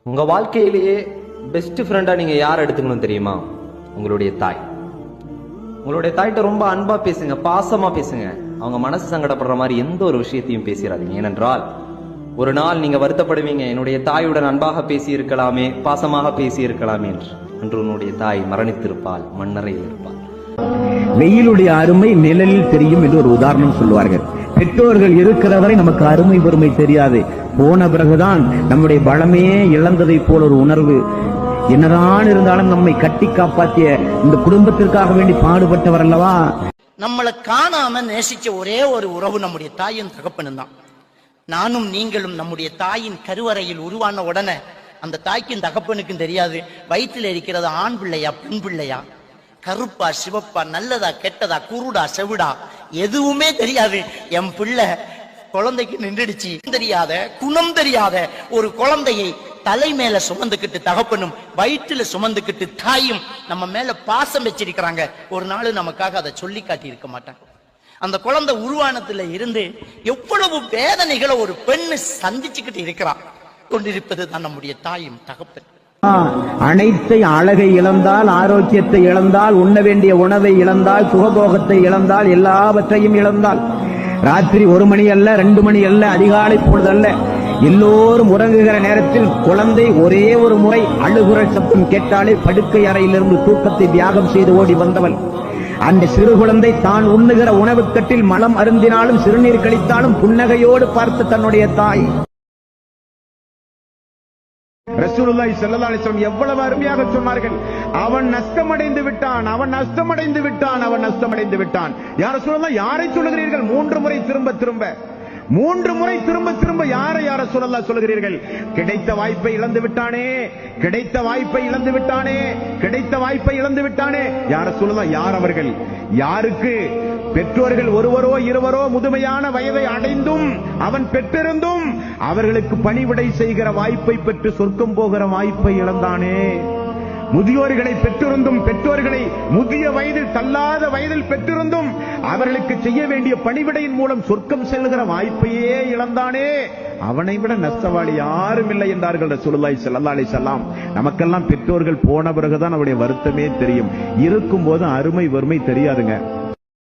உங்க வாழ்க்கையிலேயே பெஸ்ட் ஃப்ரெண்டா நீங்க யார் எடுத்துக்கணும் தெரியுமா? உங்களுடைய தாய். உங்களுடைய தாய்கிட்ட ரொம்ப அன்பா பேசுங்க, பாசமா பேசுங்க. அவங்க மனசு சங்கடப்படுற மாதிரி எந்த ஒரு விஷயத்தையும் பேசிடாதீங்க. ஏனென்றால் ஒரு நாள் நீங்க வருத்தப்படுவீங்க, என்னுடைய தாயுடன் அன்பாக பேசி இருக்கலாமே, பாசமாக பேசி இருக்கலாமே என்று. அன்று உன்னுடைய தாய் மரணித்திருப்பாள், மண்ணறையில் இருப்பாள். வெயிலுடைய அருமை நிழலில் தெரியும் என்று ஒரு உதாரணம் சொல்வார்கள். பெற்றோர்கள் இருக்கிறவரை நமக்கு அருமை பெருமை தெரியாது. போன பிறகுதான் நம்முடைய பலமையே இழந்ததை போல ஒரு உணர்வு. என்னதான் இருந்தாலும் நம்மை கட்டி காப்பாற்றிய இந்த குடும்பத்திற்காக வேண்டி பாடுபட்டவர் அல்லவா. நம்மளை காணாம நேசிச்ச ஒரே ஒரு உறவு நம்முடைய தாயின் தகப்பனும் தான். நானும் நீங்களும் நம்முடைய தாயின் கருவறையில் உருவான உடனே அந்த தாய்க்கும் தகப்பனுக்கும் தெரியாது வயிற்றில் இருக்கிறது ஆண் பிள்ளையா பெண் பிள்ளையா, கருப்பா சிவப்பா, நல்லதா கெட்டதா, குருடா செவிடா, எதுவுமே தெரியாது. என் பிள்ளை குழந்தைக்கு நின்றுடுச்சு தெரியாத, குணம் தெரியாத ஒரு குழந்தையை தலை மேல சுமந்துக்கிட்டு தகப்பனும் வயிற்றுல சுமந்துக்கிட்டு தாயும் நம்ம மேல பாசம் வச்சிருக்கிறாங்க. ஒரு நாள் நமக்காக அதை சொல்லி காட்டி இருக்க மாட்டாங்க. அந்த குழந்தை உருவானத்துல இருந்து எவ்வளவு வேதனைகளை ஒரு பெண்ணு சந்திச்சுக்கிட்டு இருக்கிறான் கொண்டிருப்பது தான் நம்முடைய தாயும் தகப்பன். அனைத்தை அழகை இழந்தால், ஆரோக்கியத்தை இழந்தால், உண்ண வேண்டிய உணவை இழந்தால், சுகபோகத்தை இழந்தால், எல்லாவற்றையும் இழந்தால், ராத்திரி 1 மணி அல்ல 2 மணி அல்ல, அதிகாலை பொழுதல்ல, எல்லோரும் உறங்குகிற நேரத்தில் குழந்தை ஒரே ஒரு முறை அழுகுரல் சத்தம் கேட்டாலே படுக்கை அறையிலிருந்து தூக்கத்தை தியாகம் செய்து ஓடி வந்தவள். அந்த சிறு குழந்தை தான் உண்ணுகிற உணவுக்கட்டில் மலம் அருந்தினாலும் சிறுநீர் கழித்தாலும் புன்னகையோடு பார்த்த தன்னுடைய தாய். ரசூலுல்லாஹி ஸல்லல்லாஹு அலைஹி வஸல்லம் எவ்வளவு அருமையாக சொன்னார்கள். அவன் நஷ்டமடைந்து விட்டான், அவன் நஷ்டமடைந்து விட்டான், அவன் நஷ்டமடைந்து விட்டான். யா ரசூலுல்லாஹ், யாரை சொல்லுகிறீர்கள்? 3 முறை திரும்ப திரும்ப யாரை யா ரசூலுல்லாஹ் சொல்லுகிறீர்கள்? கிடைத்த வாய்ப்பை இழந்து விட்டானே, கிடைத்த வாய்ப்பை இழந்து விட்டானே, கிடைத்த வாய்ப்பை இழந்து விட்டானே. யா ரசூலுல்லாஹ், யார் அவர்கள்? யாருக்கு பெற்றோர்கள் ஒருவரோ இருவரோ முதுமையான வயதை அடைந்தும் அவன் பெற்றிருந்தும் அவர்களுக்கு பணிவிடை செய்கிற வாய்ப்பை பெற்று சொர்க்கம் போகிற வாய்ப்பை இழந்தானே. முதியோர்களை பெற்றிருந்தும், பெற்றோர்களை முதிய வயதில் தள்ளாத வயதில் பெற்றிருந்தும் அவர்களுக்கு செய்ய வேண்டிய பணிவிடையின் மூலம் சொர்க்கம் செல்கிற வாய்ப்பையே இழந்தானே. அவனை விட நஷ்டவாளி யாரும் இல்லை என்றார்கள் ரசூலுல்லாஹி ஸல்லல்லாஹு அலைஹி வஸல்லம். நமக்கெல்லாம் பெற்றோர்கள் போன பிறகுதான் அவருடைய வருத்தமே தெரியும். இருக்கும் போது அருமை வறுமை தெரியாதுங்க.